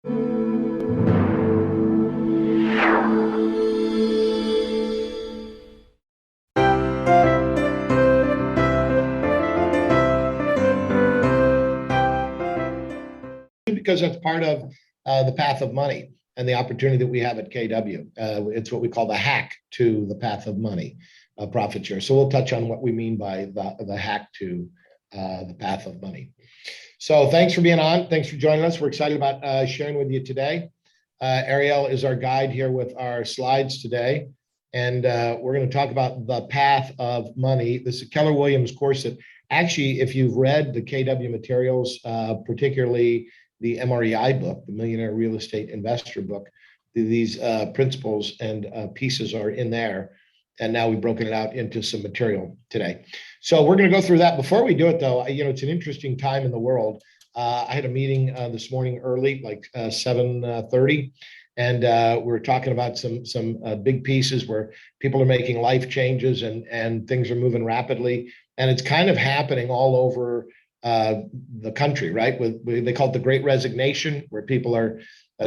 Because that's part of the path of money and the opportunity that we have at KW. It's what we call the hack to the path of money, profit share. So we'll touch on what we mean by the hack to the path of money. So thanks for being on. Thanks for joining us. We're excited about sharing with you today. Ariel is our guide here with our slides today. And we're going to talk about the path of money. This is a Keller Williams course that actually, if you've read the KW materials, particularly the MREI book, the Millionaire Real Estate Investor book, these principles and pieces are in there. And now we've broken it out into some material today. So we're going to go through that. Before we do it, though, it's an interesting time in the world. I had a meeting this morning early, like 7:30, and we're talking about some big pieces where people are making life changes and things are moving rapidly. And it's kind of happening all over the country, right? They call it the Great Resignation, where people are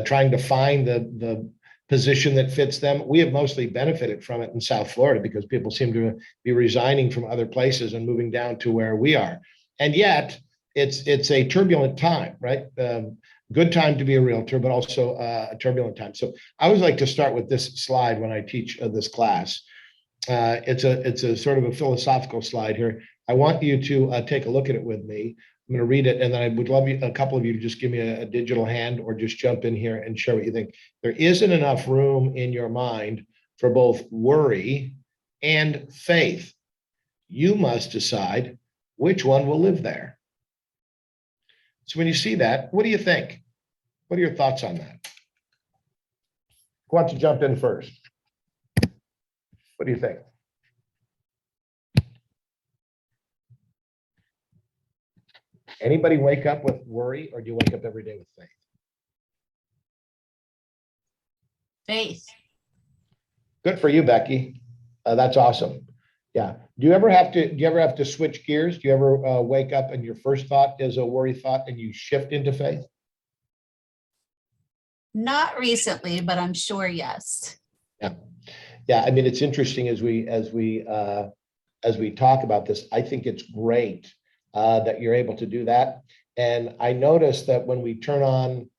trying to find the position that fits them. We have mostly benefited from it in South Florida because people seem to be resigning from other places and moving down to where we are. And yet it's a turbulent time, right? Good time to be a realtor, but also a turbulent time. So I always like to start with this slide when I teach this class. It's a sort of a philosophical slide here. I want you to take a look at it with me. I'm going to read it, and then I would love a couple of you to just give me a digital hand or just jump in here and share what you think. There isn't enough room in your mind for both worry and faith. You must decide which one will live there. So when you see that, what do you think? What are your thoughts on that? Who wants to jump in first? What do you think? Anybody wake up with worry, or do you wake up every day with faith? Faith. Good for you, Becky. That's awesome. Yeah. Do you ever have to switch gears? Do you ever wake up and your first thought is a worry thought and you shift into faith? Not recently, but I'm sure yes. Yeah. Yeah. I mean, it's interesting as we talk about this. I think it's great that you're able to do that. And I noticed that when we turn on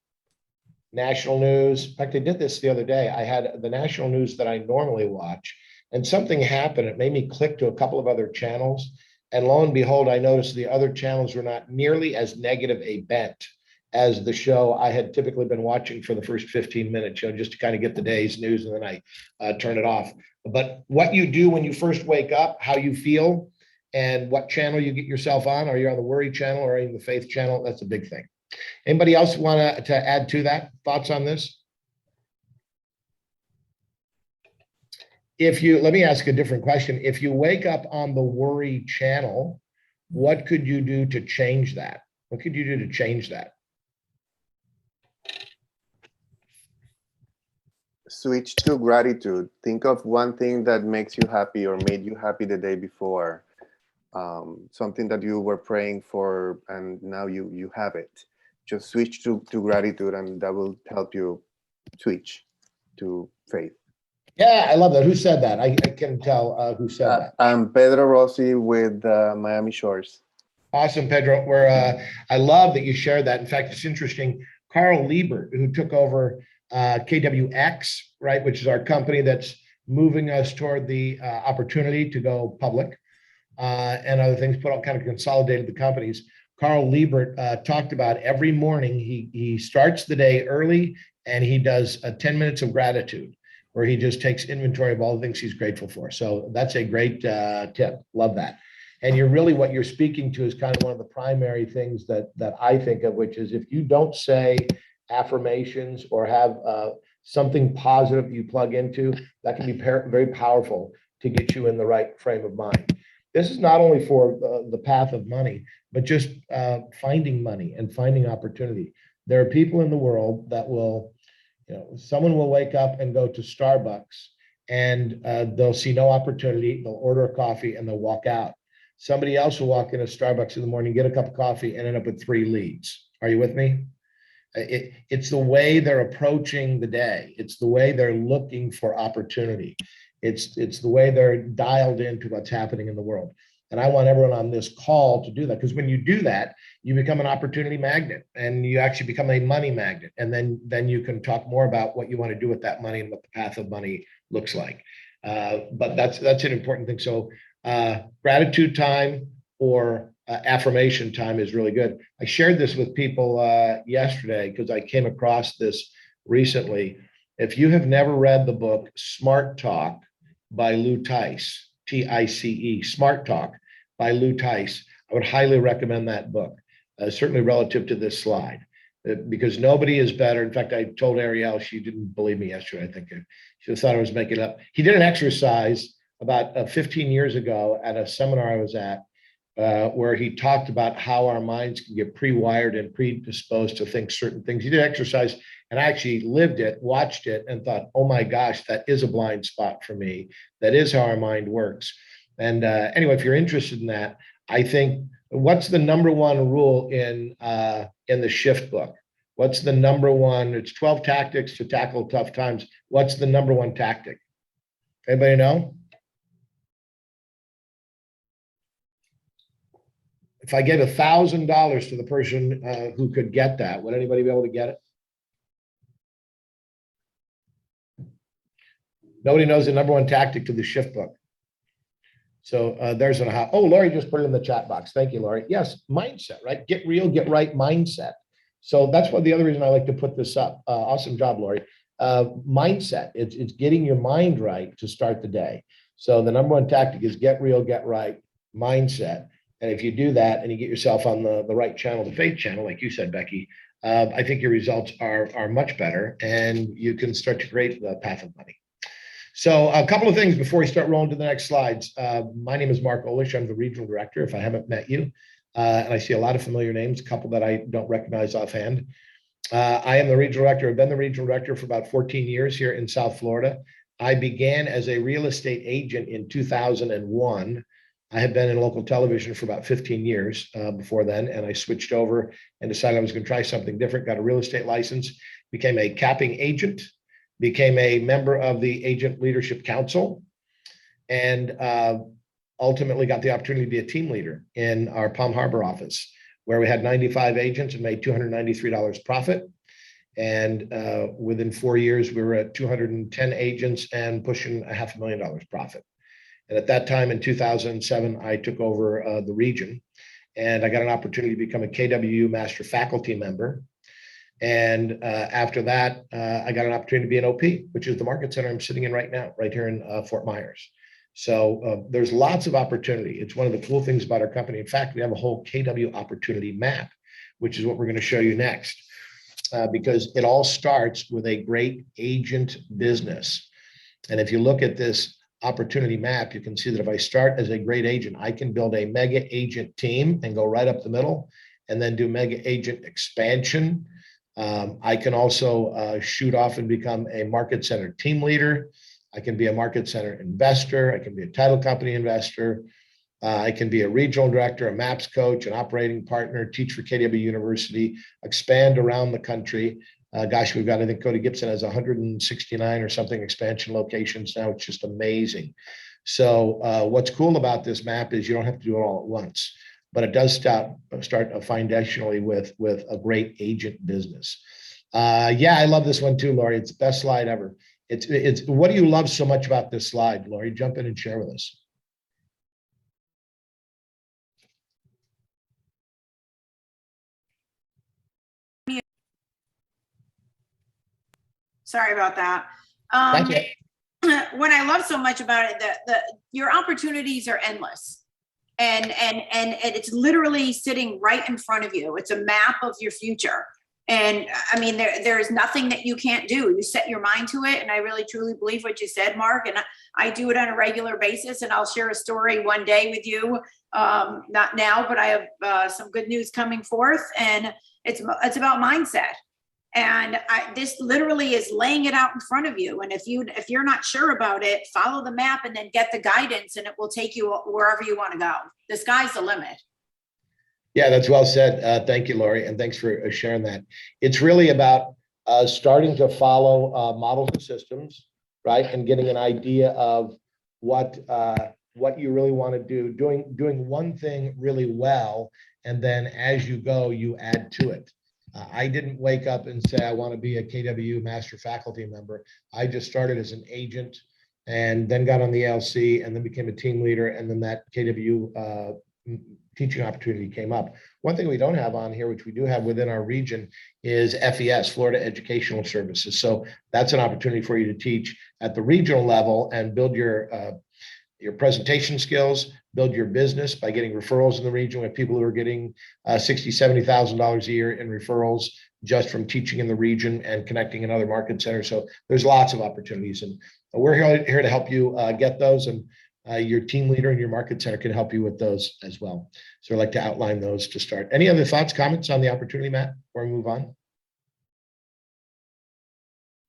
national news, in fact, I did this the other day. I had the national news that I normally watch, and something happened. It made me click to a couple of other channels. And lo and behold, I noticed the other channels were not nearly as negative a bent as the show I had typically been watching for the first 15 minutes, just to kind of get the day's news, and then I turn it off. But what you do when you first wake up, how you feel, and what channel you get yourself on. Are you on the worry channel or are you on the faith channel? That's a big thing. Anybody else want to add to that? Thoughts on this? Let me ask a different question. If you wake up on the worry channel, what could you do to change that? What could you do to change that? Switch to gratitude. Think of one thing that makes you happy or made you happy the day before. Something that you were praying for and now you have it. Just switch to gratitude, and that will help you switch to faith. Yeah, I love that. Who said that? I can tell who said that. I'm Pedro Rossi with Miami Shores. Awesome, Pedro. I love that you shared that. In fact, it's interesting. Carl Liebert, who took over KWX, right, which is our company that's moving us toward the opportunity to go public. And other things, kind of consolidated the companies. Carl Liebert talked about every morning he starts the day early and he does 10 minutes of gratitude, where he just takes inventory of all the things he's grateful for. So that's a great tip. Love that. And what you're speaking to is kind of one of the primary things that I think of, which is if you don't say affirmations or have something positive you plug into, that can be very powerful to get you in the right frame of mind. This is not only for the path of money, but just finding money and finding opportunity. There are people in the world that will, someone will wake up and go to Starbucks and they'll see no opportunity. They'll order a coffee and they'll walk out. Somebody else will walk into Starbucks in the morning, get a cup of coffee, and end up with 3 leads. Are you with me? It's the way they're approaching the day. It's the way they're looking for opportunity. It's the way they're dialed into what's happening in the world. And I want everyone on this call to do that, because when you do that, you become an opportunity magnet, and you actually become a money magnet. And then you can talk more about what you want to do with that money and what the path of money looks like. But that's an important thing. So gratitude time or affirmation time is really good. I shared this with people yesterday because I came across this recently. If you have never read the book Smart Talk by Lou Tice, Tice, Smart Talk by Lou Tice, I would highly recommend that book, certainly relative to this slide, because nobody is better. In fact, I told Ariel, she didn't believe me yesterday. I think she thought I was making it up. He did an exercise about 15 years ago at a seminar I was at, where he talked about how our minds can get pre-wired and predisposed to think certain things. He did exercise, and I actually lived it, watched it, and thought, oh my gosh, that is a blind spot for me. That is how our mind works. And anyway, if you're interested in that, I think, what's the number one rule in the Shift book? What's the number one? It's 12 tactics to tackle tough times. What's the number one tactic? Anybody know? If I gave $1,000 to the person who could get that, would anybody be able to get it? Nobody knows the number one tactic to the Shift book. So there's an aha. Oh, Lori just put it in the chat box. Thank you, Lori. Yes, mindset, right? Get real, get right mindset. So that's the other reason I like to put this up. Awesome job, Lori. Mindset, it's getting your mind right to start the day. So the number one tactic is get real, get right mindset. And if you do that and you get yourself on the right channel, the faith channel, like you said, Becky, I think your results are much better, and you can start to create the path of money. So a couple of things before we start rolling to the next slides. My name is Mark Olesh. I'm the regional director, if I haven't met you. And I see a lot of familiar names, a couple that I don't recognize offhand. I am the regional director. I've been the regional director for about 14 years here in South Florida. I began as a real estate agent in 2001. I had been in local television for about 15 years before then, and I switched over and decided I was going to try something different, got a real estate license, became a capping agent, became a member of the Agent Leadership Council, and ultimately got the opportunity to be a team leader in our Palm Harbor office, where we had 95 agents and made $293 profit. And within 4 years, we were at 210 agents and pushing $500,000 profit. And at that time in 2007, I took over the region, and I got an opportunity to become a KWU Master Faculty member. And after that, I got an opportunity to be an OP, which is the market center I'm sitting in right now, right here in Fort Myers. So there's lots of opportunity. It's one of the cool things about our company. In fact, we have a whole KW opportunity map, which is what we're going to show you next, because it all starts with a great agent business. And if you look at this opportunity map, you can see that if I start as a great agent, I can build a mega agent team and go right up the middle, and then do mega agent expansion. I can also shoot off and become a market center team leader. I can be a market center investor. I can be a title company investor. I can be a regional director, a MAPS coach, an operating partner, teach for KW University, expand around the country. Gosh, we've got, I think Cody Gibson has 169 or something expansion locations now. It's just amazing. So what's cool about this map is you don't have to do it all at once, but it does start foundationally with a great agent business. Yeah, I love this one too, Lori. It's the best slide ever. It's what do you love so much about this slide, Lori? Jump in and share with us. Sorry about that. Okay. What I love so much about it, that your opportunities are endless, and it's literally sitting right in front of you. It's a map of your future. And I mean, there is nothing that you can't do. You set your mind to it. And I really, truly believe what you said, Mark. And I do it on a regular basis. And I'll share a story one day with you. Not now, but I have some good news coming forth. And it's about mindset. And this literally is laying it out in front of you. And if you're not sure about it, follow the map and then get the guidance, and it will take you wherever you want to go. The sky's the limit. Yeah, that's well said. Thank you, Lori, and thanks for sharing that. It's really about starting to follow models and systems, right, and getting an idea of what you really want to do, doing one thing really well, and then as you go, you add to it. I didn't wake up and say I want to be a KW Master Faculty member. I just started as an agent, and then got on the ALC, and then became a team leader, and then that KW teaching opportunity came up. One thing we don't have on here, which we do have within our region, is FES, Florida Educational Services. So that's an opportunity for you to teach at the regional level and build your presentation skills, build your business by getting referrals in the region with people who are getting $60,000, $70,000 a year in referrals just from teaching in the region and connecting in other market centers. So there's lots of opportunities, and we're here to help you get those, and your team leader and your market center can help you with those as well. So I'd like to outline those to start. Any other thoughts, comments on the opportunity, Matt, before we move on?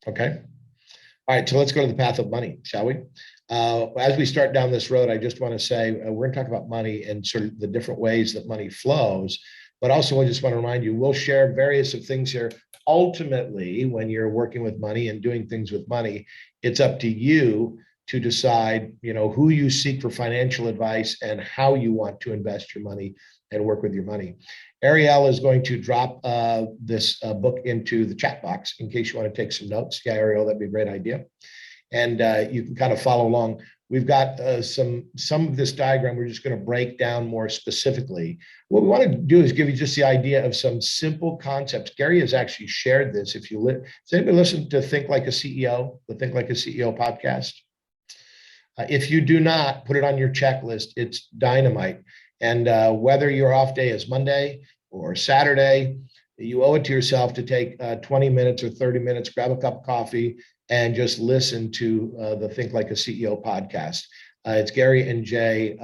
Okay. All right, so let's go to the path of money, shall we? As we start down this road, I just want to say we're going to talk about money and sort of the different ways that money flows. But also, I just want to remind you, we'll share various of things here. Ultimately, when you're working with money and doing things with money, it's up to you to decide, who you seek for financial advice and how you want to invest your money and work with your money. Ariel is going to drop this book into the chat box in case you want to take some notes. Yeah, Ariel, that'd be a great idea. And you can kind of follow along. We've got some of this diagram. We're just going to break down more specifically. What we want to do is give you just the idea of some simple concepts. Gary has actually shared this. Has anybody listened to Think Like a CEO, the Think Like a CEO podcast? If you do not, put it on your checklist. It's dynamite. And whether your off day is Monday or Saturday, you owe it to yourself to take 20 minutes or 30 minutes, grab a cup of coffee, and just listen to the Think Like a CEO podcast. It's Gary and Jay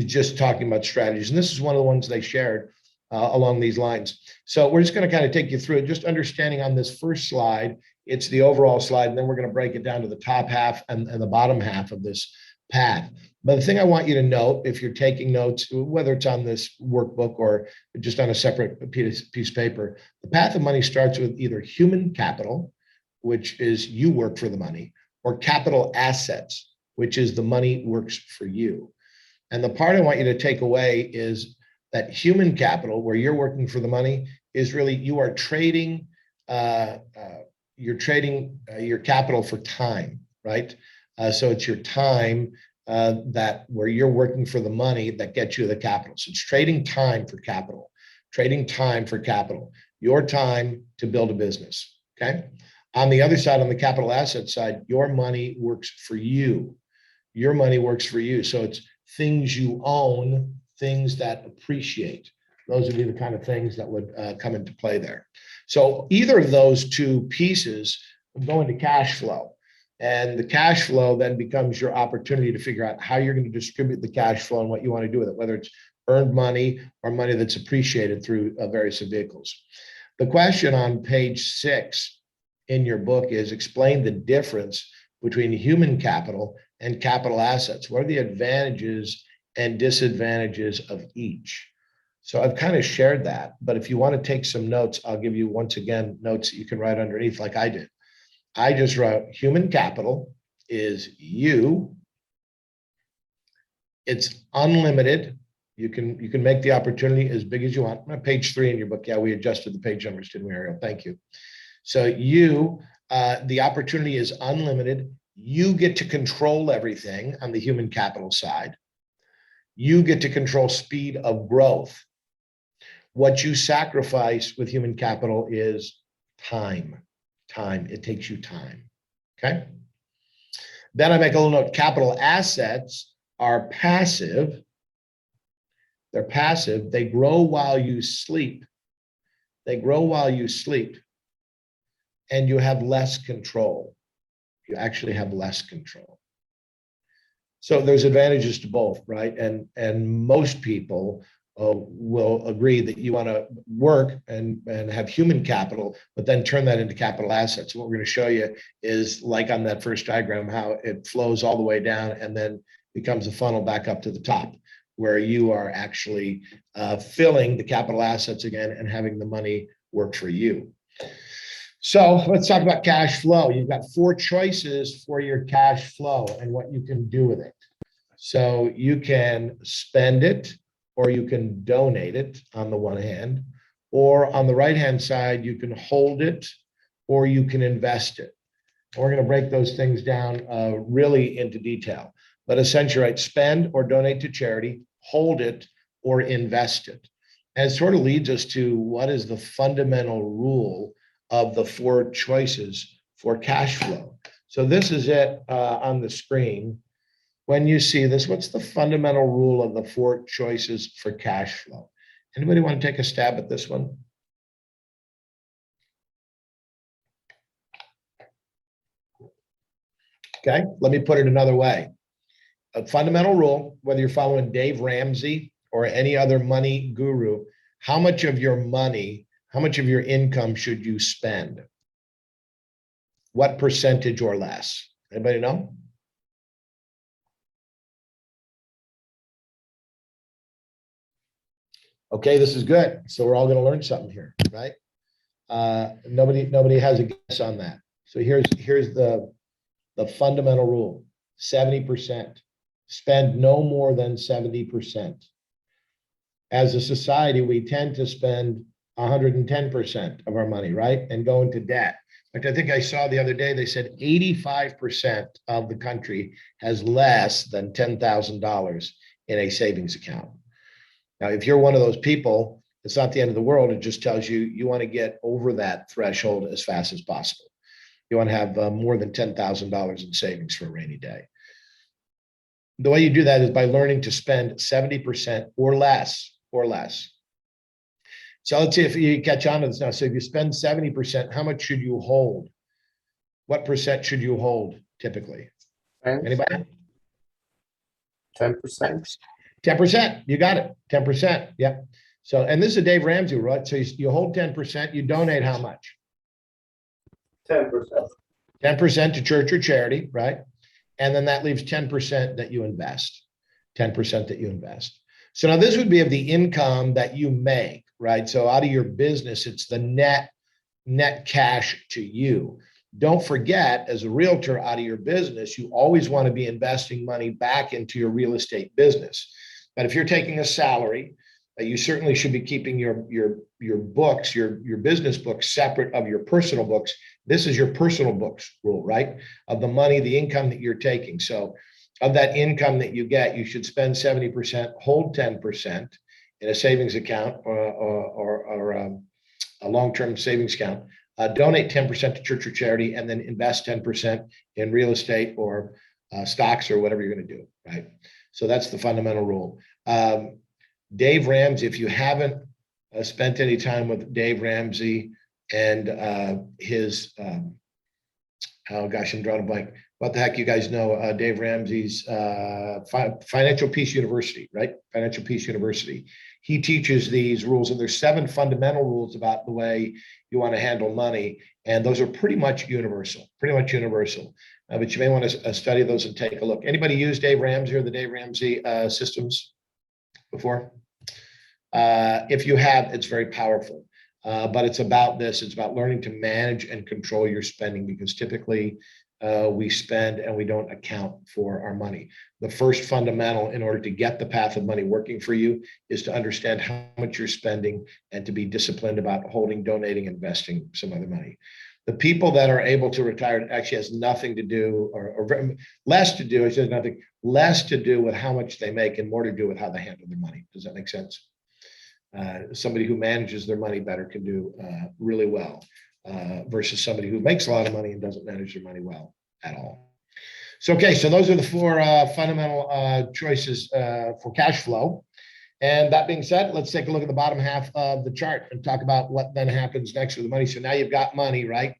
just talking about strategies. And this is one of the ones they shared along these lines. So we're just going to kind of take you through it, just understanding on this first slide. It's the overall slide, and then we're going to break it down to the top half and the bottom half of this path. But the thing I want you to note, if you're taking notes, whether it's on this workbook or just on a separate piece of paper, the path of money starts with either human capital, which is you work for the money, or capital assets, which is the money works for you. And the part I want you to take away is that human capital, where you're working for the money, is really you are trading your capital for time, right? So it's your time that where you're working for the money that gets you the capital. So it's trading time for capital, your time to build a business, okay? On the other side, on the capital asset side, your money works for you. Your money works for you. So it's things you own, things that appreciate. Those would be the kind of things that would come into play there. So either of those two pieces go into cash flow. And the cash flow then becomes your opportunity to figure out how you're going to distribute the cash flow and what you want to do with it, whether it's earned money or money that's appreciated through various vehicles. The question on page 6 in your book is explain the difference between human capital and capital assets. What are the advantages and disadvantages of each? So I've kind of shared that, but if you want to take some notes, I'll give you once again notes that you can write underneath like I did. I just wrote human capital is you. It's unlimited. You can make the opportunity as big as you want. Page 3 in your book. Yeah, we adjusted the page numbers, didn't we, Ariel? Thank you. So the opportunity is unlimited. You get to control everything on the human capital side. You get to control speed of growth. What you sacrifice with human capital is time. It takes you time. Okay. Then I make a little note. Capital assets are passive. They're passive. They grow while you sleep. And you have less control. You actually have less control. So there's advantages to both, right? And most people will agree that you want to work and have human capital, but then turn that into capital assets. What we're going to show you is, like on that first diagram, how it flows all the way down and then becomes a funnel back up to the top. where you are actually filling the capital assets again and having the money work for you. So let's talk about cash flow. You've got 4 choices for your cash flow and what you can do with it. So you can spend it, or you can donate it on the one hand, or on the right-hand side, you can hold it, or you can invest it. We're going to break those things down really into detail. But essentially, right, spend or donate to charity, hold it, or invest it. And it sort of leads us to what is the fundamental rule of the 4 choices for cash flow. So this is it on the screen. When you see this, what's the fundamental rule of the 4 choices for cash flow? Anybody want to take a stab at this one? Okay, let me put it another way. A fundamental rule, whether you're following Dave Ramsey or any other money guru, how much of your money, how much of your income should you spend? What percentage or less? Anybody know? Okay, this is good. So we're all going to learn something here, right? Nobody has a guess on that. So here's the fundamental rule: 70%. Spend no more than 70%. As a society, we tend to spend 110% of our money, right? And go into debt. Like I think I saw the other day, they said 85% of the country has less than $10,000 in a savings account. Now, if you're one of those people, it's not the end of the world. It just tells you you want to get over that threshold as fast as possible. You want to have more than $10,000 in savings for a rainy day. The way you do that is by learning to spend 70% or less, So let's see if you catch on to this now. So if you spend 70%, how much should you hold? What percent should you hold typically? Anybody? 10%. 10%. You got it. 10%. Yep. So, and this is a Dave Ramsey, right? So you hold 10%, you donate how much? 10%. 10% to church or charity, right? And then that leaves 10% that you invest. 10% that you invest. So now this would be of the income that you make, right? So out of your business, it's the net cash to you. Don't forget, as a realtor out of your business, you always want to be investing money back into your real estate business. But if you're taking a salary, you certainly should be keeping your books, your business books separate of your personal books. This is your personal books rule, right? Of the money, the income that you're taking. So of that income that you get, you should spend 70%, hold 10% in a savings account or a long-term savings account. Donate 10% to church or charity, and then invest 10% in real estate or stocks or whatever you're going to do, right? So that's the fundamental rule. Dave Ramsey, if you haven't spent any time with Dave Ramsey and his, oh gosh, I'm drawing a blank. What the heck, you guys know Dave Ramsey's Financial Peace University, right? Financial Peace University. He teaches these rules, and there's 7 fundamental rules about the way you want to handle money, and those are pretty much universal. But you may want to study those and take a look. Anybody use Dave Ramsey or the Dave Ramsey systems before? If you have, it's very powerful. But it's about this. It's about learning to manage and control your spending, because typically we spend and we don't account for our money. The first fundamental in order to get the path of money working for you is to understand how much you're spending and to be disciplined about holding, donating, investing some other money. The people that are able to retire actually has nothing to do, or less to do, it says nothing, less to do with how much they make and more to do with how they handle their money. Does that make sense? Somebody who manages their money better can do really well versus somebody who makes a lot of money and doesn't manage their money well at all. So, okay, so those are the 4 fundamental choices for cash flow. And that being said, let's take a look at the bottom half of the chart and talk about what then happens next with the money. So now you've got money, right?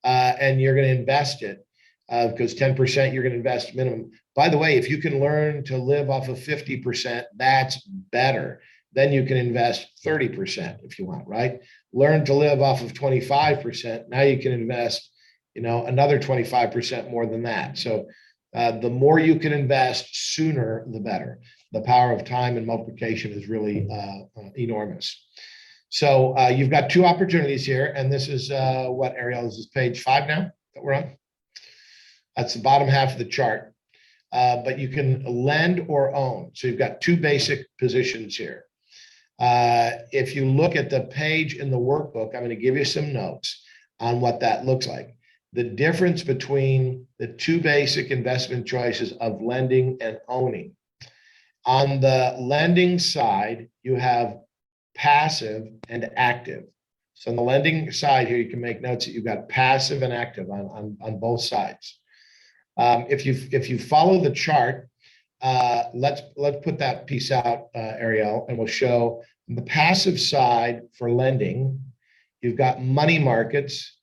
And you're going to invest it because 10% you're going to invest minimum. By the way, if you can learn to live off of 50%, that's better. Then you can invest 30% if you want, right? Learn to live off of 25%. Now you can invest, another 25% more than that. So the more you can invest sooner, the better. the power of time and multiplication is really enormous. So you've got two opportunities here, and this is what, Ariel, is this page 5 now that we're on? That's the bottom half of the chart. But you can lend or own. So you've got two basic positions here. If you look at the page in the workbook, I'm going to give you some notes on what that looks like. The difference between the two basic investment choices of lending and owning. On the lending side, you have passive and active. So on the lending side here, you can make notes that you've got passive and active on both sides. If you follow the chart, let's put that piece out, Ariel, and we'll show the passive side for lending. You've got money markets,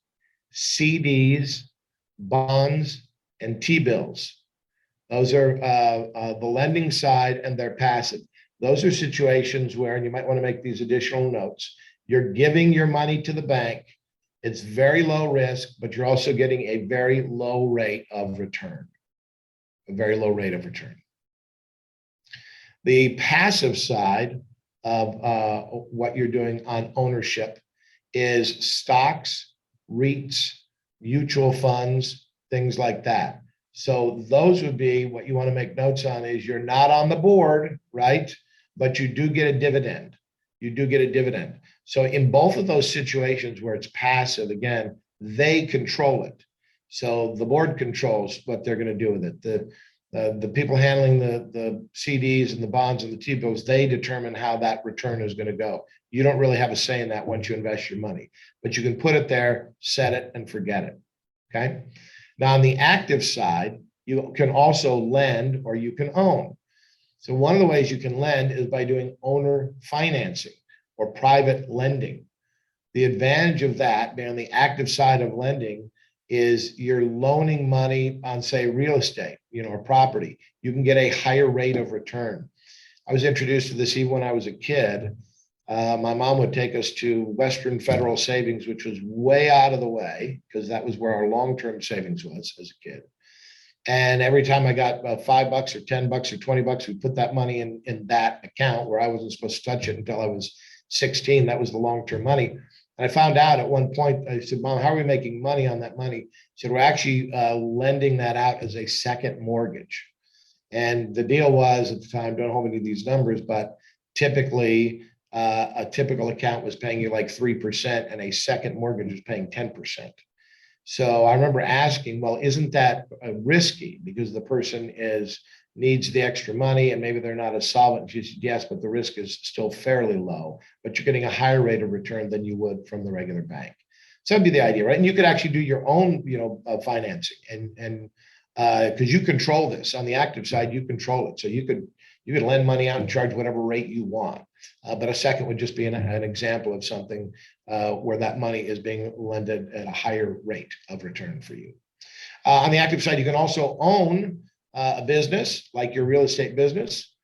CDs, bonds, and T-bills. Those are the lending side, and they're passive. Those are situations where, and you might want to make these additional notes, you're giving your money to the bank. It's very low risk, but you're also getting a very low rate of return, a very low rate of return. The passive side of what you're doing on ownership is stocks, REITs, mutual funds, things like that. So those would be what you want to make notes on is you're not on the board, right? But you do get a dividend. You do get a dividend. So in both of those situations where it's passive, again, they control it. So the board controls what they're going to do with it. The people handling the CDs and the bonds and the T-bills, they determine how that return is going to go. You don't really have a say in that once you invest your money, but you can put it there, set it, and forget it. Okay. Now on the active side, you can also lend or you can own. So one of the ways you can lend is by doing owner financing or private lending. The advantage of that, being on the active side of lending, is you're loaning money on, say, real estate, or property. You can get a higher rate of return. I was introduced to this even when I was a kid. My mom would take us to Western Federal Savings, which was way out of the way because that was where our long-term savings was as a kid. And every time I got $5 or $10 or $20, we put that money in that account where I wasn't supposed to touch it until I was 16. That was the long-term money. And I found out at one point, I said, Mom, how are we making money on that money? She said, we're actually lending that out as a second mortgage. And the deal was at the time, don't hold me to these numbers, but typically a typical account was paying you like 3% and a second mortgage was paying 10%. So I remember asking, well, isn't that risky because the person needs the extra money and maybe they're not as solvent? She said, yes, but the risk is still fairly low, but you're getting a higher rate of return than you would from the regular bank. So that'd be the idea, right? And you could actually do your own, financing and because you control this on the active side, you control it. So you could lend money out and charge whatever rate you want. But a second would just be an example of something where that money is being lended at a higher rate of return for you. On the active side, you can also own a business like your real estate business,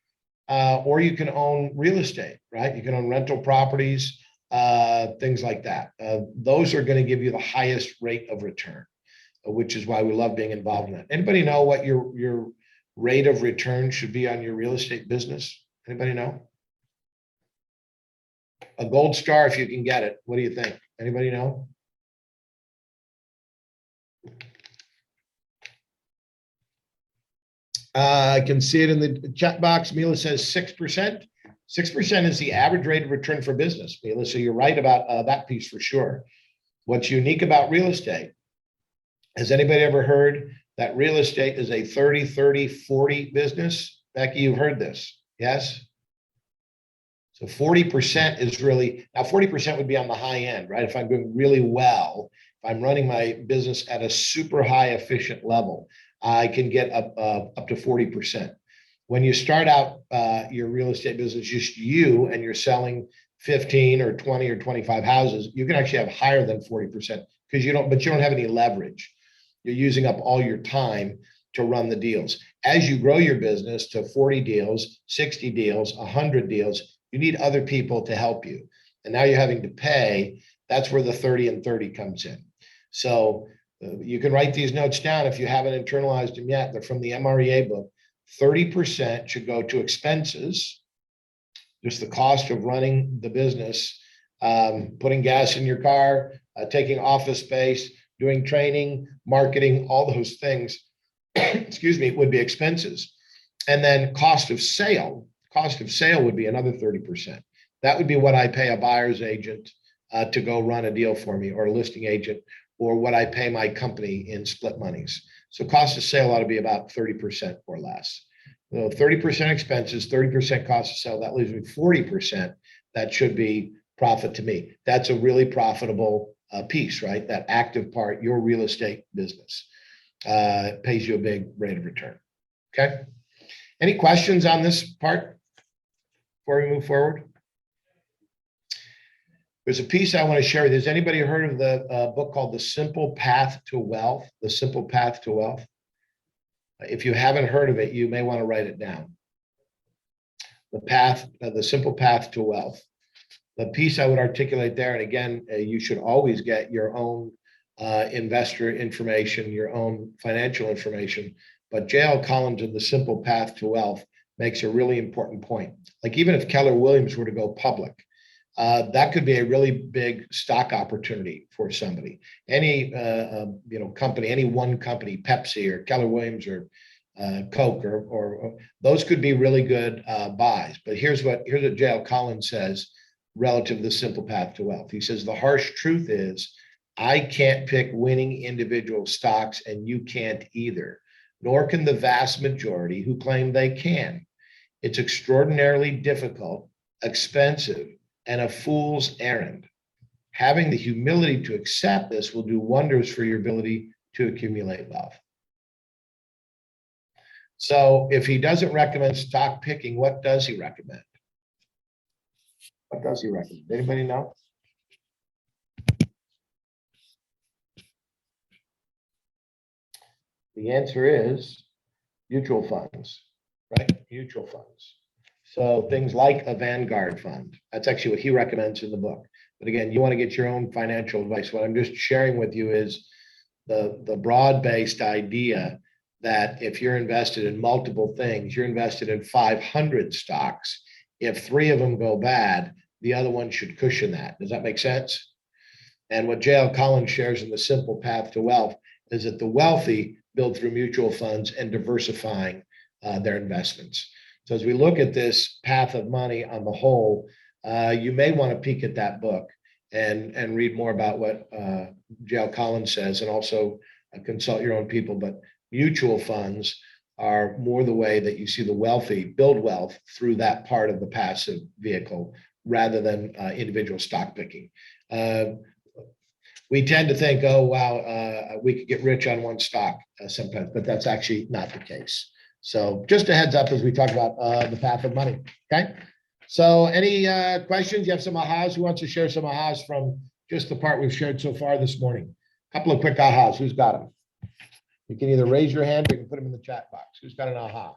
or you can own real estate, right? You can own rental properties, things like that. Those are going to give you the highest rate of return, which is why we love being involved in that. Anybody know what your rate of return should be on your real estate business? Anybody know? A gold star if you can get it. What do you think? Anybody know? I can see it in the chat box. Mila says 6%. 6% is the average rate of return for business, Mila. So you're right about that piece for sure. What's unique about real estate? Has anybody ever heard that real estate is a 30, 30, 40 business? Becky, you've heard this. Yes? So 40% is really, now 40% would be on the high end, right? If I'm doing really well, if I'm running my business at a super high efficient level, I can get up to 40%. When you start out your real estate business, just you, and you're selling 15 or 20 or 25 houses, you can actually have higher than 40% because you don't have any leverage. You're using up all your time to run the deals. As you grow your business to 40 deals, 60 deals, 100 deals, you need other people to help you. And now you're having to pay. That's where the 30 and 30 comes in. So you can write these notes down if you haven't internalized them yet. They're from the MREA book. 30% should go to expenses, just the cost of running the business, putting gas in your car, taking office space, doing training, marketing, all those things, excuse me, would be expenses. And then cost of sale would be another 30%. That would be what I pay a buyer's agent to go run a deal for me, or a listing agent, or what I pay my company in split monies. So cost of sale ought to be about 30% or less. So 30% expenses, 30% cost of sale, that leaves me 40%. That should be profit to me. That's a really profitable piece, right? That active part, your real estate business, pays you a big rate of return. Okay. Any questions on this part before we move forward? There's a piece I want to share with you. Has anybody heard of the book called The Simple Path to Wealth? The Simple Path to Wealth. If you haven't heard of it, you may want to write it down. The Simple Path to Wealth. The piece I would articulate there, and again, you should always get your own investor information, your own financial information. But J.L. Collins in The Simple Path to Wealth makes a really important point. Like, even if Keller Williams were to go public, that could be a really big stock opportunity for somebody. Any company, any one company, Pepsi or Keller Williams or Coke or those could be really good buys. But here's what J.L. Collins says relative to The Simple Path to Wealth. He says the harsh truth is, I can't pick winning individual stocks, and you can't either, nor can the vast majority who claim they can. It's extraordinarily difficult, expensive, and a fool's errand. Having the humility to accept this will do wonders for your ability to accumulate wealth. So if he doesn't recommend stock picking, what does he recommend? What does he recommend? Anybody know? The answer is mutual funds, right? Mutual funds. So things like a Vanguard fund. That's actually what he recommends in the book. But again, you want to get your own financial advice. What I'm just sharing with you is the broad-based idea that if you're invested in multiple things, you're invested in 500 stocks. If 3 of them go bad, the other one should cushion that. Does that make sense? And what J.L. Collins shares in The Simple Path to Wealth is that the wealthy build through mutual funds and diversifying their investments. So as we look at this path of money on the whole, you may want to peek at that book and read more about what J.L. Collins says, and also consult your own people. But mutual funds are more the way that you see the wealthy build wealth through that part of the passive vehicle, rather than individual stock picking. We tend to think, oh, wow, we could get rich on one stock sometimes, but that's actually not the case. So just a heads up as we talk about the path of money, okay? So any questions? You have some ahas? Who wants to share some ahas from just the part we've shared so far this morning? A couple of quick ahas. Who's got them? You can either raise your hand or you can put them in the chat box. Who's got an aha?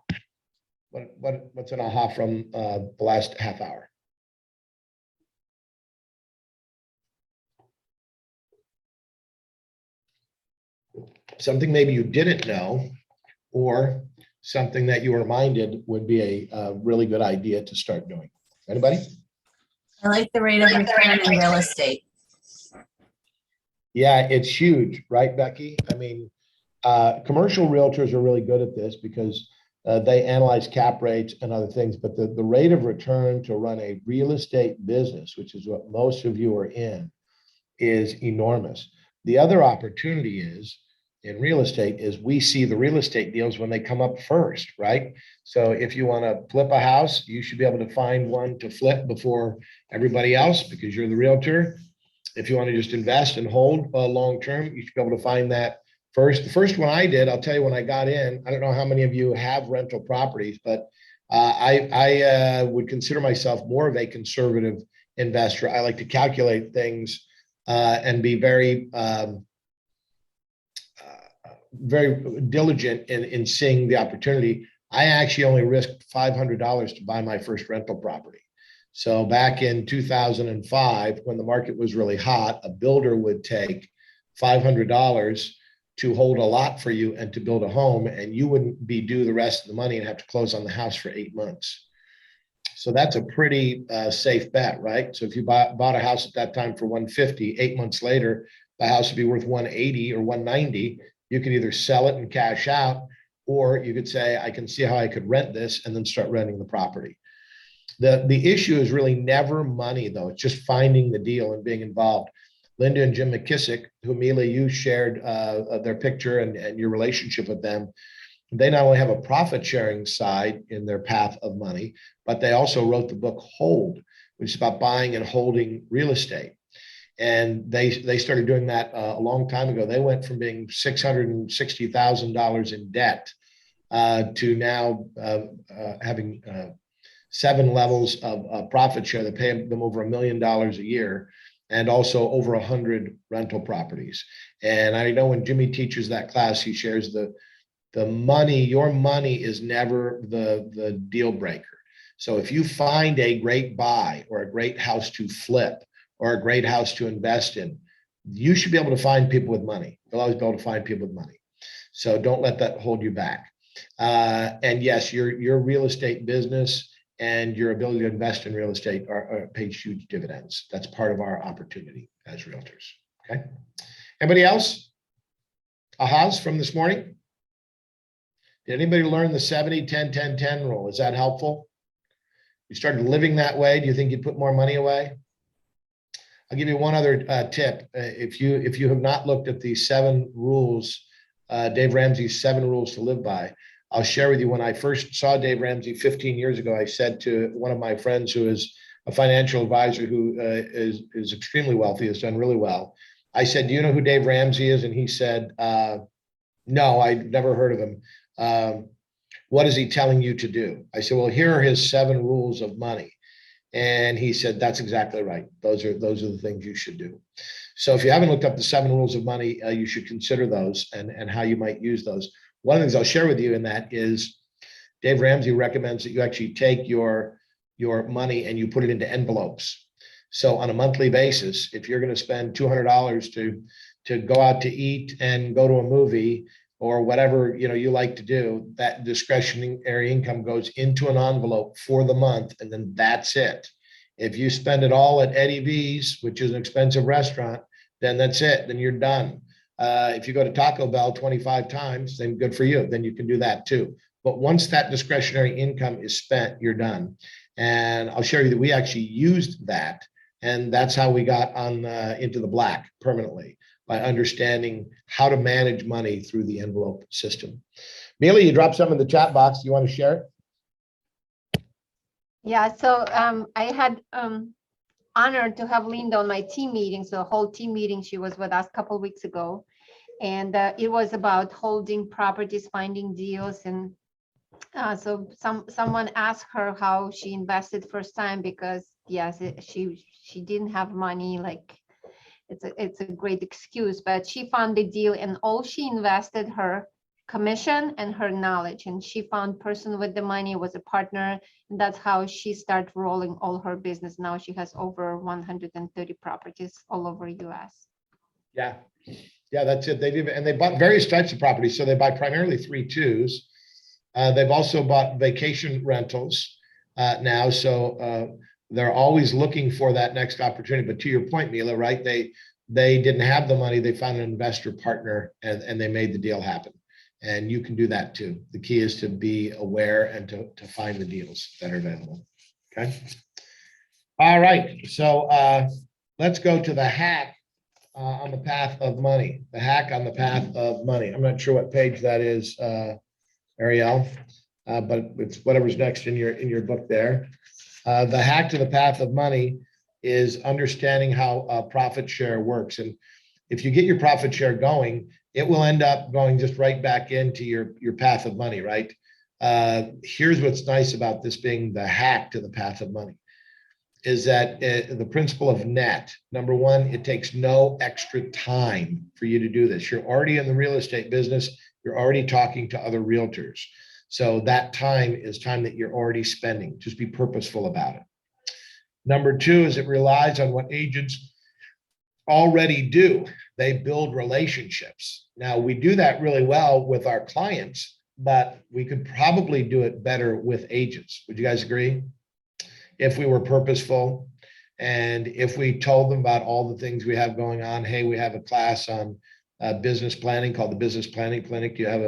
What's an aha from the last half hour? Something maybe you didn't know, or something that you were reminded would be a really good idea to start doing. Anybody? I like the rate of return in real estate. Yeah, it's huge, right, Becky? I mean, commercial realtors are really good at this because they analyze cap rates and other things, but the rate of return to run a real estate business, which is what most of you are in, is enormous. The other opportunity is in real estate is we see the real estate deals when they come up first, right? So if you want to flip a house, you should be able to find one to flip before everybody else because you're the realtor. If you want to just invest and hold long-term, you should be able to find that first. The first one I did, I'll tell you when I got in, I don't know how many of you have rental properties, but I would consider myself more of a conservative investor. I like to calculate things and be very diligent in seeing the opportunity. I actually only risked $500 to buy my first rental property. So back in 2005, when the market was really hot, a builder would take $500 to hold a lot for you and to build a home, and you wouldn't be due the rest of the money and have to close on the house for 8 months. So that's a pretty safe bet, right? So if you bought a house at that time for 150, 8 months later, the house would be worth 180 or 190. You could either sell it and cash out, or you could say, I can see how I could rent this and then start renting the property. The issue is really never money, though. It's just finding the deal and being involved. Linda and Jim McKissick, who Mila, you shared their picture and your relationship with them. They not only have a profit sharing side in their path of money, but they also wrote the book Hold, which is about buying and holding real estate. And they started doing that a long time ago. They went from being $660,000 in debt to now having 7 levels of profit share that pay them over $1 million a year, and also over 100 rental properties. And I know when Jimmy teaches that class, he shares the money, your money is never the deal breaker. So if you find a great buy or a great house to flip or a great house to invest in, you should be able to find people with money. You'll always be able to find people with money. So don't let that hold you back. And yes, your real estate business and your ability to invest in real estate pays huge dividends. That's part of our opportunity as realtors. Okay. Anybody else? Ahas from this morning? Did anybody learn the 70-10-10-10 rule? Is that helpful? You started living that way. Do you think you'd put more money away? I'll give you one other tip. If you have not looked at the 7 rules, Dave Ramsey's 7 rules to live by, I'll share with you. When I first saw Dave Ramsey 15 years ago, I said to one of my friends who is a financial advisor who is extremely wealthy, has done really well. I said, do you know who Dave Ramsey is? And he said, no, I'd never heard of him. What is he telling you to do? I said, well, here are his 7 rules of money. And he said, that's exactly right. Those are the things you should do. So if you haven't looked up the 7 rules of money, you should consider those and how you might use those. One of the things I'll share with you in that is Dave Ramsey recommends that you actually take your money and you put it into envelopes. So on a monthly basis, if you're going to spend $200 to go out to eat and go to a movie or whatever you like to do, that discretionary income goes into an envelope for the month, and then that's it. If you spend it all at Eddie V's, which is an expensive restaurant, then that's it. Then you're done. If you go to Taco Bell 25 times, then good for you. Then you can do that too. But once that discretionary income is spent, you're done. And I'll share you that we actually used that, and that's how we got on into the black permanently, by understanding how to manage money through the envelope system. Mila, you dropped some in the chat box. You want to share it? Yeah, so I had honored to have Linda on my team meeting. So the whole team meeting, she was with us a couple of weeks ago. And it was about holding properties, finding deals. And so someone asked her how she invested first time, because yes, she didn't have money, like it's a great excuse, but she found the deal, and all she invested her commission and her knowledge, and she found person with the money, was a partner, and that's how she started rolling all her business. Now she has over 130 properties all over US. Yeah, that's it. They bought various types of properties. So they buy primarily 3-2s. They've also bought vacation rentals now. So they're always looking for that next opportunity. But to your point, Mila, right? They didn't have the money. They found an investor partner, and they made the deal happen. And you can do that too. The key is to be aware and to find the deals that are available. Okay. All right. So let's go to the hack on the path of money. The hack on the path of money. I'm not sure what page that is, Ariel, but it's whatever's next in your book there. The hack to the path of money is understanding how profit share works. And if you get your profit share going, it will end up going just right back into your path of money, right? Here's what's nice about this being the hack to the path of money, is that the principle of net. Number one, it takes no extra time for you to do this. You're already in the real estate business. You're already talking to other realtors. So that time is time that you're already spending. Just be purposeful about it. Number two is it relies on what agents already do. They build relationships. Now, we do that really well with our clients, but we could probably do it better with agents. Would you guys agree? If we were purposeful and if we told them about all the things we have going on. Hey, we have a class on business planning called the Business Planning Clinic. Do you have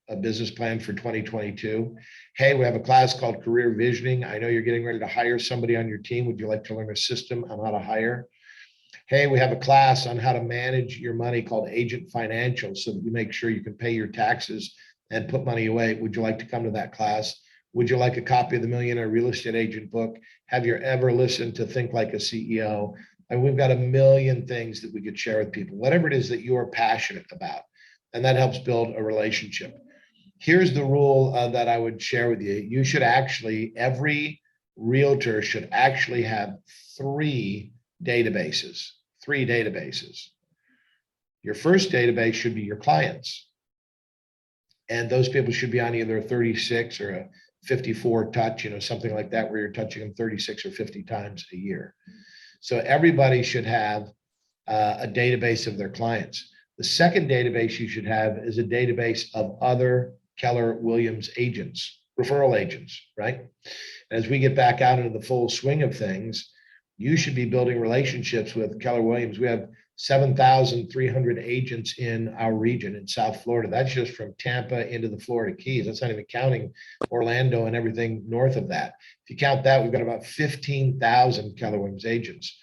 a business plan for 2022? Hey, we have a class called Career Visioning. I know you're getting ready to hire somebody on your team. Would you like to learn a system on how to hire? Hey, we have a class on how to manage your money called Agent Financial so that you make sure you can pay your taxes and put money away. Would you like to come to that class? Would you like a copy of the Millionaire Real Estate Agent book? Have you ever listened to Think Like a CEO? And we've got a million things that we could share with people, whatever it is that you are passionate about. And that helps build a relationship. Here's the rule that I would share with you. You should actually, every realtor should actually have three databases. Your first database should be your clients. And those people should be on either a 36 or a 54 touch, something like that, where you're touching them 36 or 50 times a year. So everybody should have a database of their clients. The second database you should have is a database of other Keller Williams agents, referral agents, right? As we get back out into the full swing of things, you should be building relationships with Keller Williams. We have 7,300 agents in our region in South Florida. That's just from Tampa into the Florida Keys. That's not even counting Orlando and everything north of that. If you count that, we've got about 15,000 Keller Williams agents.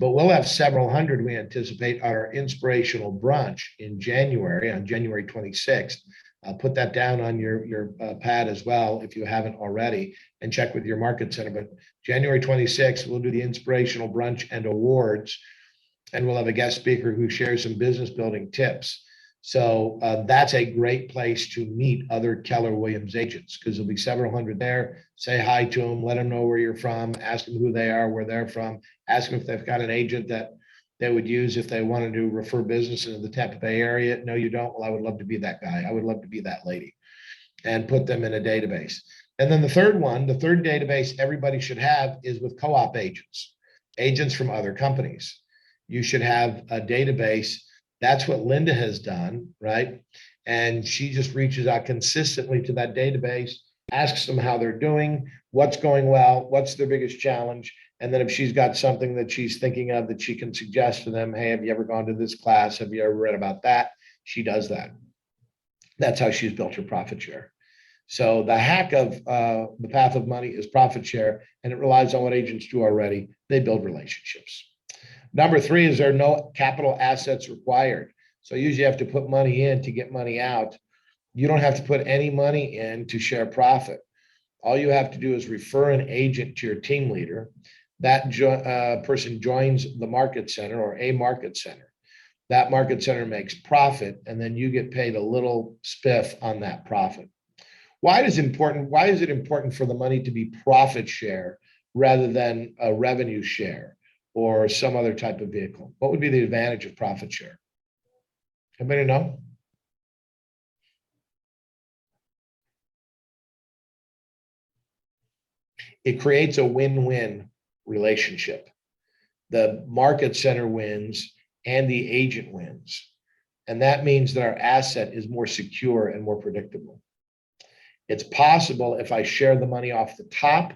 But we'll have several hundred, we anticipate, on our inspirational brunch in January, on January 26th. I'll put that down on your pad as well, if you haven't already, and check with your market center. But January 26th, we'll do the inspirational brunch and awards, and we'll have a guest speaker who shares some business building tips. So that's a great place to meet other Keller Williams agents, because there'll be several hundred there. Say hi to them, let them know where you're from, ask them who they are, where they're from, ask them if they've got an agent that they would use if they wanted to refer business into the Tampa Bay area. No, you don't. Well, I would love to be that guy. I would love to be that lady, and put them in a database. And then the third database everybody should have is with co-op agents from other companies. You should have a database. That's what Linda has done, right? And she just reaches out consistently to that database, asks them how they're doing, what's going well, what's their biggest challenge. And then if she's got something that she's thinking of that she can suggest to them, hey, have you ever gone to this class? Have you ever read about that? She does that. That's how she's built her profit share. So the hack of the path of money is profit share, and it relies on what agents do already. They build relationships. Number three is there are no capital assets required. So you usually have to put money in to get money out. You don't have to put any money in to share profit. All you have to do is refer an agent to your team leader. That person joins the market center or a market center. That market center makes profit, and then you get paid a little spiff on that profit. Why is it important for the money to be profit share rather than a revenue share or some other type of vehicle? What would be the advantage of profit share? Anybody know? It creates a win-win relationship. The market center wins and the agent wins. And that means that our asset is more secure and more predictable. It's possible if I share the money off the top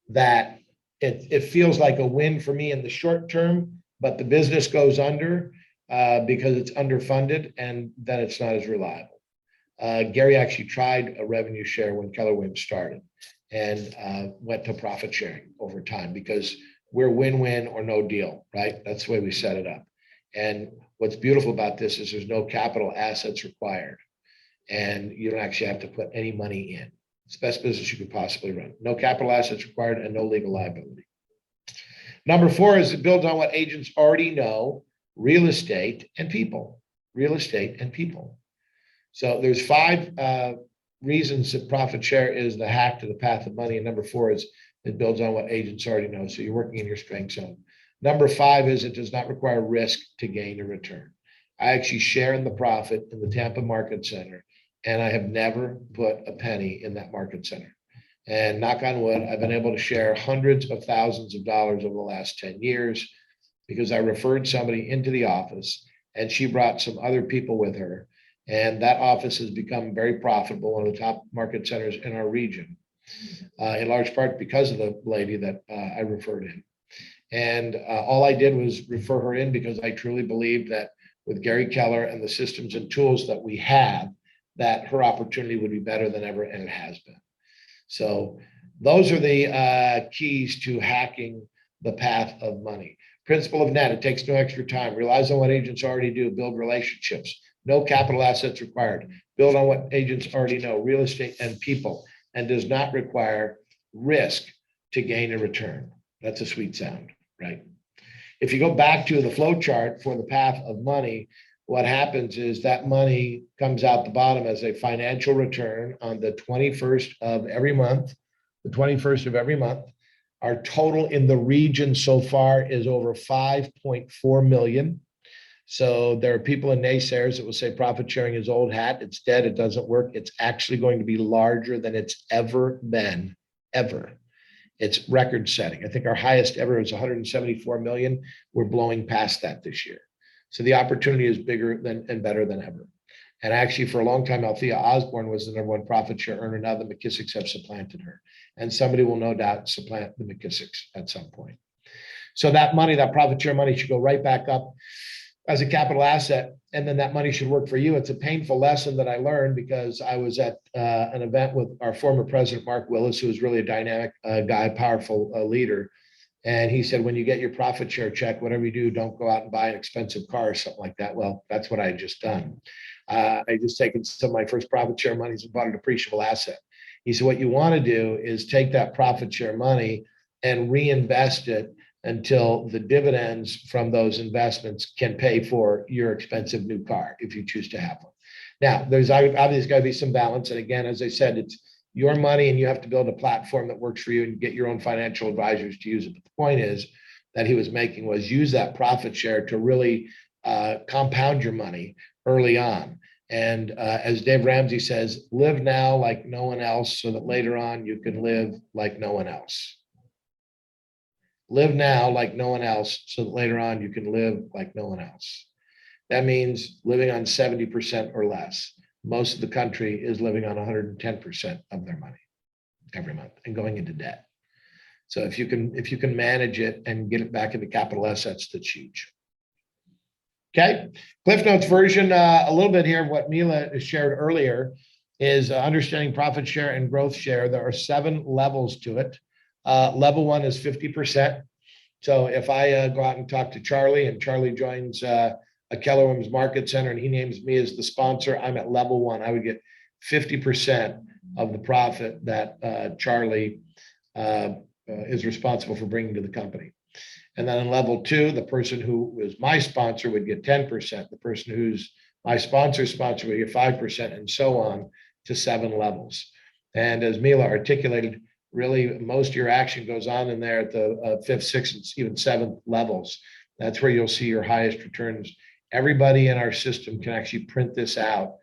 that it feels like a win for me in the short term, but the business goes under because it's underfunded, and then it's not as reliable. Gary actually tried a revenue share when Keller Williams started, and went to profit sharing over time because we're win-win or no deal, right? That's the way we set it up. And what's beautiful about this is there's no capital assets required, and you don't actually have to put any money in. It's the best business you could possibly run. No capital assets required and no legal liability. Number four is it builds on what agents already know: real estate and people. Real estate and people. So there's five reasons that profit share is the hack to the path of money. And number four is it builds on what agents already know. So you're working in your strength zone. Number five is it does not require risk to gain a return. I actually share in the profit in the Tampa Market Center, and I have never put a penny in that market center. And knock on wood, I've been able to share hundreds of thousands of dollars over the last 10 years because I referred somebody into the office. and she brought some other people with her. And that office has become very profitable, one of the top market centers in our region, in large part because of the lady that I referred in. And all I did was refer her in because I truly believe that with Gary Keller and the systems and tools that we have, that her opportunity would be better than ever, and it has been. So those are the keys to hacking the path of money. Principle of net, it takes no extra time. Relies on what agents already do, build relationships. No capital assets required. Build on what agents already know, real estate and people, and does not require risk to gain a return. That's a sweet sound, right? If you go back to the flow chart for the path of money, what happens is that money comes out the bottom as a financial return on the 21st of every month. The 21st of every month. Our total in the region so far is over 5.4 million. So there are people and naysayers that will say profit sharing is old hat. It's dead. It doesn't work. It's actually going to be larger than it's ever been, ever. It's record setting. I think our highest ever is 174 million. We're blowing past that this year. So the opportunity is bigger than and better than ever. And actually, for a long time, Althea Osborne was the #1 profit share earner. Now the McKissicks have supplanted her. And somebody will no doubt supplant the McKissicks at some point. So that money, that profit share money, should go right back up as a capital asset. And then that money should work for you. It's a painful lesson that I learned because I was at an event with our former president, Mark Willis, who is really a dynamic guy, powerful leader. And he said, when you get your profit share check, whatever you do, don't go out and buy an expensive car or something like that. Well, that's what I had just done. I just taken some of my first profit share monies and bought a depreciable asset. He said, what you want to do is take that profit share money and reinvest it until the dividends from those investments can pay for your expensive new car, if you choose to have one. Now, there's obviously got to be some balance. And again, as I said, it's your money and you have to build a platform that works for you and get your own financial advisors to use it. But the point is that he was making was use that profit share to really compound your money early on. And as Dave Ramsey says, live now like no one else so that later on you can live like no one else. Live now like no one else so that later on you can live like no one else. That means living on 70% or less. Most of the country is living on 110% of their money every month and going into debt. So if you can manage it and get it back into capital assets, that's huge. Okay, Cliff Notes version, a little bit here of what Mila shared earlier is understanding profit share and growth share. There are 7 levels to it. Level 1 is 50%. So if I go out and talk to Charlie and Charlie joins a Keller Williams Market Center and he names me as the sponsor, I'm at level 1. I would get 50% of the profit that Charlie is responsible for bringing to the company. And then in level 2, the person who is my sponsor would get 10%. The person who's my sponsor's sponsor would get 5%, and so on to 7 levels. And as Mila articulated, really most of your action goes on in there at the 5th, 6th, and even 7th levels. That's where you'll see your highest returns. Everybody in our system can actually print this out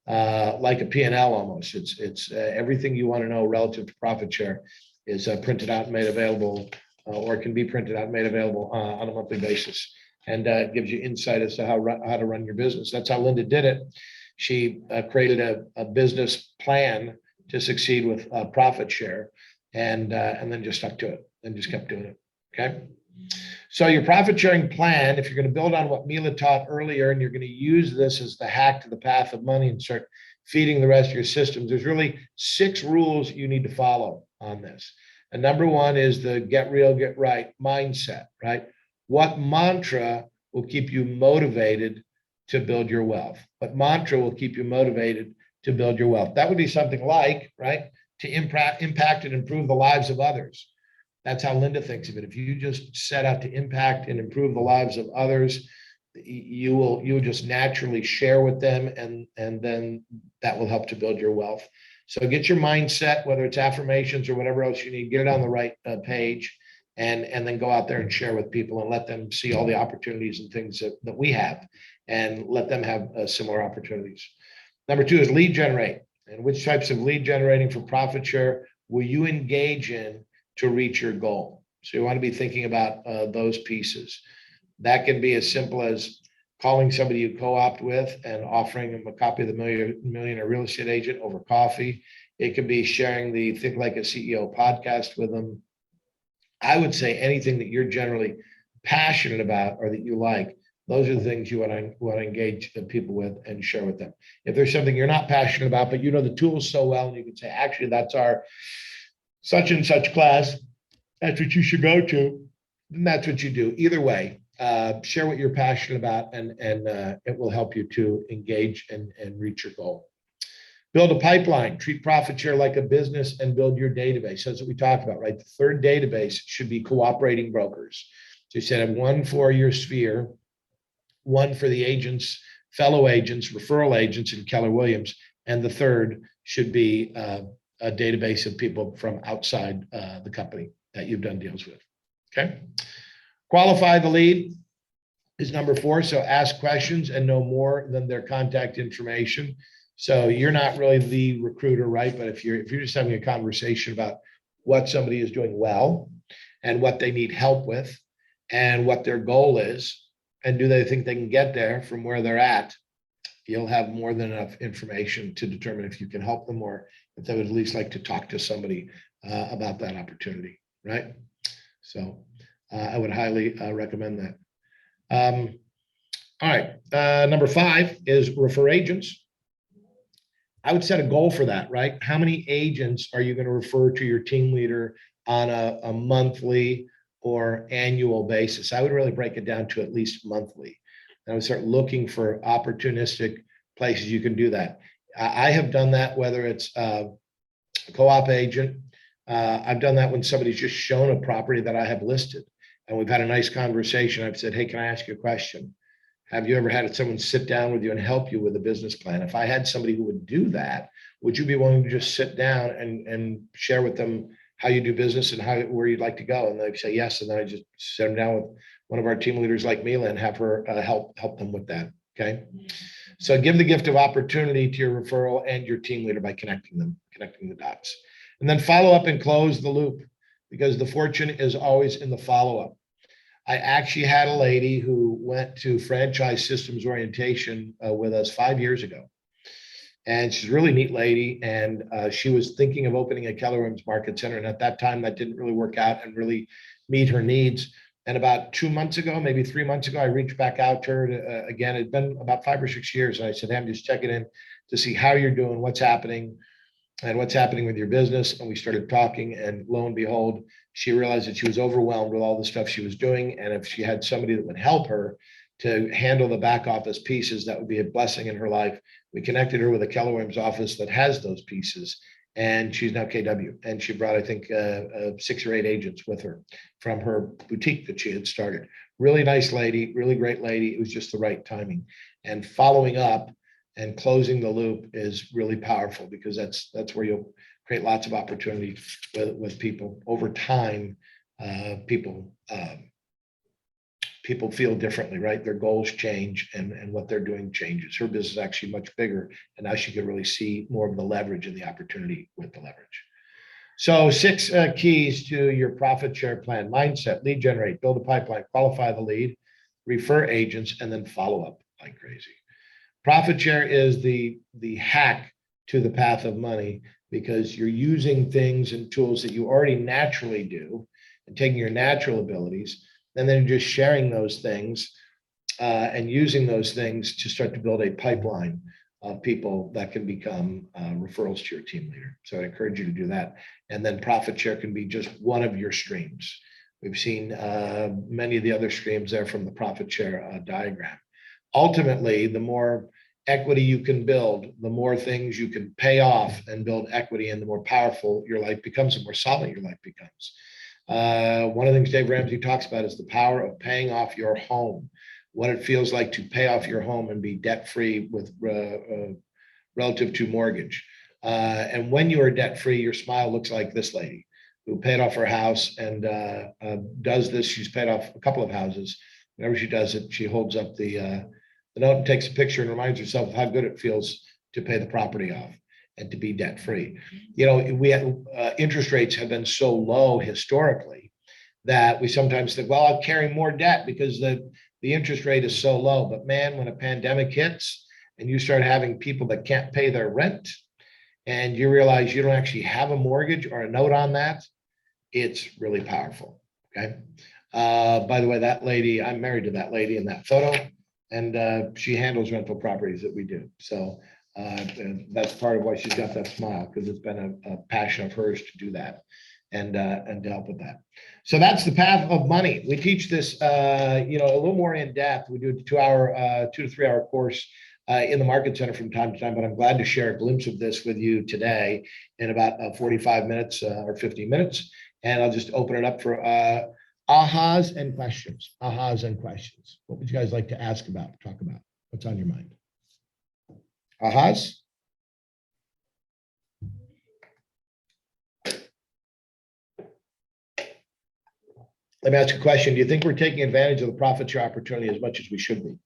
like a P&L almost. It's everything you want to know relative to profit share is printed out and made available, or can be printed out and made available on a monthly basis. And it gives you insight as to how to run your business. That's how Linda did it. She created a business plan to succeed with profit share, and then just stuck to it and just kept doing it. Okay. So your profit sharing plan, if you're going to build on what Mila taught earlier, and you're going to use this as the hack to the path of money and start feeding the rest of your systems, there's really 6 rules you need to follow on this. And number 1 is the get real, get right mindset, right? What mantra will keep you motivated to build your wealth? What mantra will keep you motivated to build your wealth? That would be something like, right, to impact and improve the lives of others. That's how Linda thinks of it. If you just set out to impact and improve the lives of others, you will just naturally share with them, and then that will help to build your wealth. So get your mindset, whether it's affirmations or whatever else you need, get it on the right page, and then go out there and share with people and let them see all the opportunities and things that we have, and let them have similar opportunities. Number 2 is lead generate. And which types of lead generating for profit share will you engage in to reach your goal? So you want to be thinking about those pieces. That can be as simple as calling somebody you co-opt with and offering them a copy of the Millionaire Real Estate Agent over coffee. It could be sharing the Think Like a CEO podcast with them. I would say anything that you're generally passionate about or that you like, those are the things you want to engage the people with and share with them. If there's something you're not passionate about, but you know the tools so well, and you can say, actually, that's our such and such class, that's what you should go to, then that's what you do. Either way, share what you're passionate about, and it will help you to engage and reach your goal. Build a pipeline, treat profit share like a business, and build your database. That's what we talked about, right? The third database should be cooperating brokers. So you said have one for your sphere, one for the agents, fellow agents, referral agents in Keller Williams, and the third should be a database of people from outside the company that you've done deals with. Okay. Qualify the lead is number 4. So ask questions and know more than their contact information. So you're not really the recruiter, right? But if you're just having a conversation about what somebody is doing well and what they need help with and what their goal is, and do they think they can get there from where they're at, you'll have more than enough information to determine if you can help them or if they would at least like to talk to somebody about that opportunity, right? So I would highly recommend that. All right, number 5 is refer agents. I would set a goal for that, right? How many agents are you going to refer to your team leader on a monthly or annual basis? I would really break it down to at least monthly. And I would start looking for opportunistic places you can do that. I have done that, whether it's a co-op agent. I've done that when somebody's just shown a property that I have listed and we've had a nice conversation. I've said, hey, can I ask you a question? Have you ever had someone sit down with you and help you with a business plan? If I had somebody who would do that, would you be willing to just sit down and share with them how you do business and where you'd like to go? And they'd say yes. And then I just sit them down with one of our team leaders like Mila and have her help them with that. Okay. So give the gift of opportunity to your referral and your team leader by connecting the dots. And then follow up and close the loop, because the fortune is always in the follow-up. I actually had a lady who went to franchise systems orientation with us 5 years ago. And she's a really neat lady. And she was thinking of opening a Keller Williams Market Center. And at that time, that didn't really work out and really meet her needs. And about 2 months ago, maybe 3 months ago, I reached back out to her again. It'd been about 5 or 6 years. And I said, hey, I'm just checking in to see how you're doing, what's happening, and what's happening with your business. And we started talking, and lo and behold, she realized that she was overwhelmed with all the stuff she was doing. And if she had somebody that would help her to handle the back office pieces, that would be a blessing in her life. We connected her with a Keller Williams office that has those pieces. And she's now KW. And she brought, I think, 6 or 8 agents with her from her boutique that she had started. Really nice lady, really great lady. It was just the right timing. And following up and closing the loop is really powerful, because that's where you'll create lots of opportunity with people. Over time, people feel differently, right? Their goals change and what they're doing changes. Her business is actually much bigger, and now she can really see more of the leverage and the opportunity with the leverage. So 6 keys to your profit share plan: mindset, lead generate, build a pipeline, qualify the lead, refer agents, and then follow up like crazy. Profit share is the hack to the path of money, because you're using things and tools that you already naturally do and taking your natural abilities, and then just sharing those things and using those things to start to build a pipeline of people that can become referrals to your team leader. So I encourage you to do that. And then profit share can be just one of your streams. We've seen many of the other streams there from the profit share diagram. Ultimately, the more equity you can build, the more things you can pay off and build equity, and the more powerful your life becomes, the more solid your life becomes. One of the things Dave Ramsey talks about is the power of paying off your home, what it feels like to pay off your home and be debt-free with relative to mortgage. And when you are debt-free, your smile looks like this lady who paid off her house and does this. She's paid off a couple of houses. Whenever she does it, she holds up the note and takes a picture and reminds herself of how good it feels to pay the property off and to be debt-free. You know, we have, interest rates have been so low historically that we sometimes think, well, I'll carry more debt because the the interest rate is so low. But man, when a pandemic hits and you start having people that can't pay their rent, and you realize you don't actually have a mortgage or a note on that, it's really powerful. Okay. By the way, that lady, I'm married to that lady in that photo, and she handles rental properties that we do. So and that's part of why she's got that smile, because it's been a passion of hers to do that and to help with that. So that's the path of money. We teach this, a little more in depth. We do a 2 to 3 hour course in the Market Center from time to time, but I'm glad to share a glimpse of this with you today in about 45 minutes or 50 minutes. And I'll just open it up for ahas and questions. Ahas and questions. What would you guys like to ask about, talk about? What's on your mind? Ahas? Let me ask a question. Do you think we're taking advantage of the profit share opportunity as much as we should be?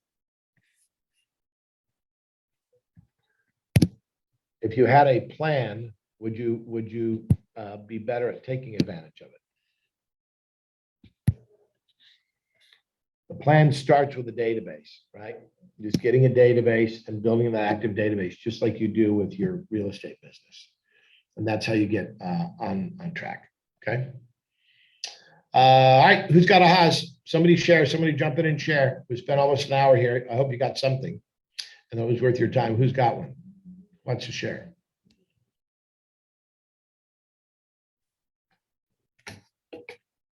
If you had a plan, would you be better at taking advantage of it? The plan starts with a database, right? Just getting a database and building an active database, just like you do with your real estate business. And that's how you get on track, okay? All right, who's got ahas? Somebody share, somebody jump in and share. We spent almost an hour here. I hope you got something and it was worth your time. Who's got one? Wants to share?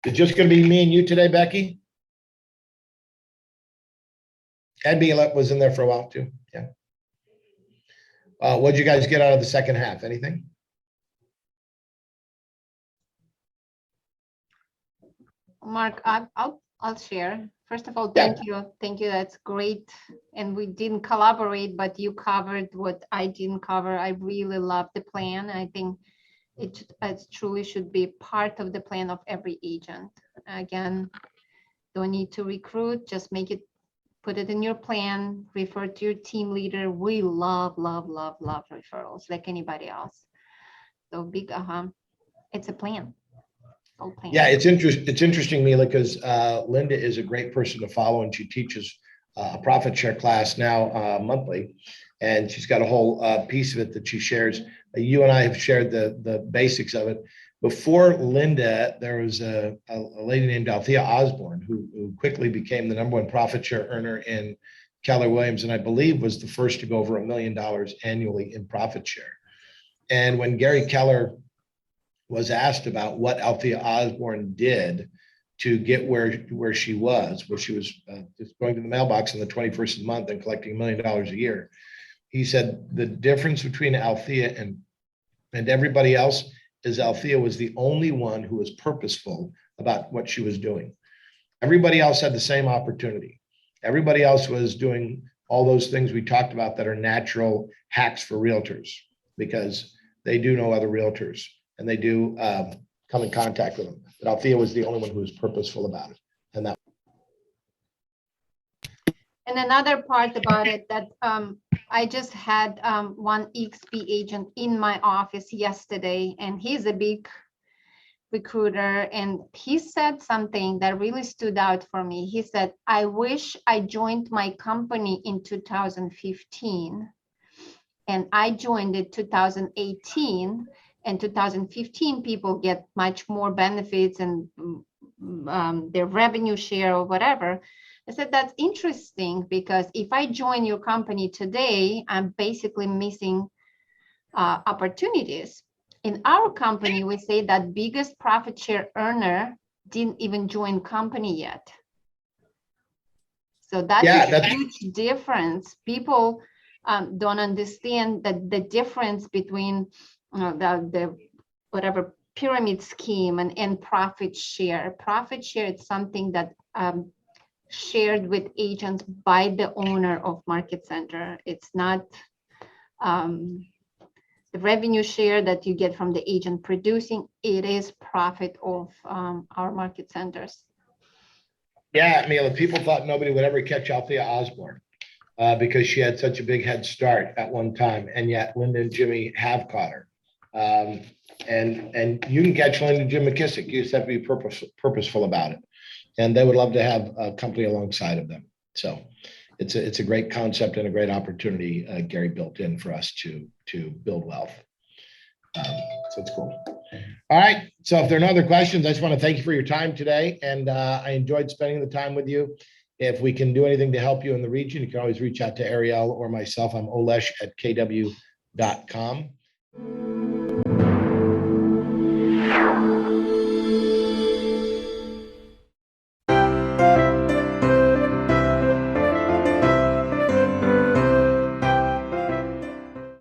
It's just going to be me and you today, Becky? Ed was in there for a while too. Yeah. What'd you guys get out of the second half? Anything? Mark, I'll share. First of all, thank you. Thank you. That's great. And we didn't collaborate, but you covered what I didn't cover. I really love the plan. I think it truly should be part of the plan of every agent. Again, don't need to recruit, just put it in your plan, refer to your team leader. We love referrals like anybody else. So big it's a plan. Yeah, it's interesting, Mila, because Linda is a great person to follow, and she teaches a profit share class now monthly, and she's got a whole piece of it that she shares. You and I have shared the basics of it. Before Linda, there was a lady named Althea Osborne who quickly became the #1 profit share earner in Keller Williams, and I believe was the first to go over $1 million annually in profit share. And when Gary Keller was asked about what Althea Osborne did to get where she was just going to the mailbox on the 21st of the month and collecting $1 million a year, he said the difference between Althea and everybody else is Althea was the only one who was purposeful about what she was doing. Everybody else had the same opportunity. Everybody else was doing all those things we talked about that are natural hacks for realtors because they do know other realtors and they do come in contact with them. But Althea was the only one who was purposeful about it. And another part about it that I just had one EXP agent in my office yesterday, and he's a big recruiter, and he said something that really stood out for me. He said, I wish I joined my company in 2015, and I joined it 2018, and 2015 people get much more benefits and their revenue share or whatever. I said, that's interesting because if I join your company today, I'm basically missing opportunities. In our company, we say that biggest profit share earner didn't even join company yet. So that's a huge difference. People don't understand that the difference between the whatever pyramid scheme and profit share. Profit share is something that shared with agents by the owner of Market Center. It's not the revenue share that you get from the agent producing. It is profit of our Market Centers. Yeah, Mila, people thought nobody would ever catch Althea Osborne because she had such a big head start at one time, and yet Linda and Jimmy have caught her. And you can catch Linda and Jim McKissick. You just have to be purposeful about it. And they would love to have a company alongside of them. So it's a great concept and a great opportunity Gary built in for us to build wealth. So it's cool. All right. So if there are no other questions, I just want to thank you for your time today. And I enjoyed spending the time with you. If we can do anything to help you in the region, you can always reach out to Ariel or myself. I'm Olesh at kw.com.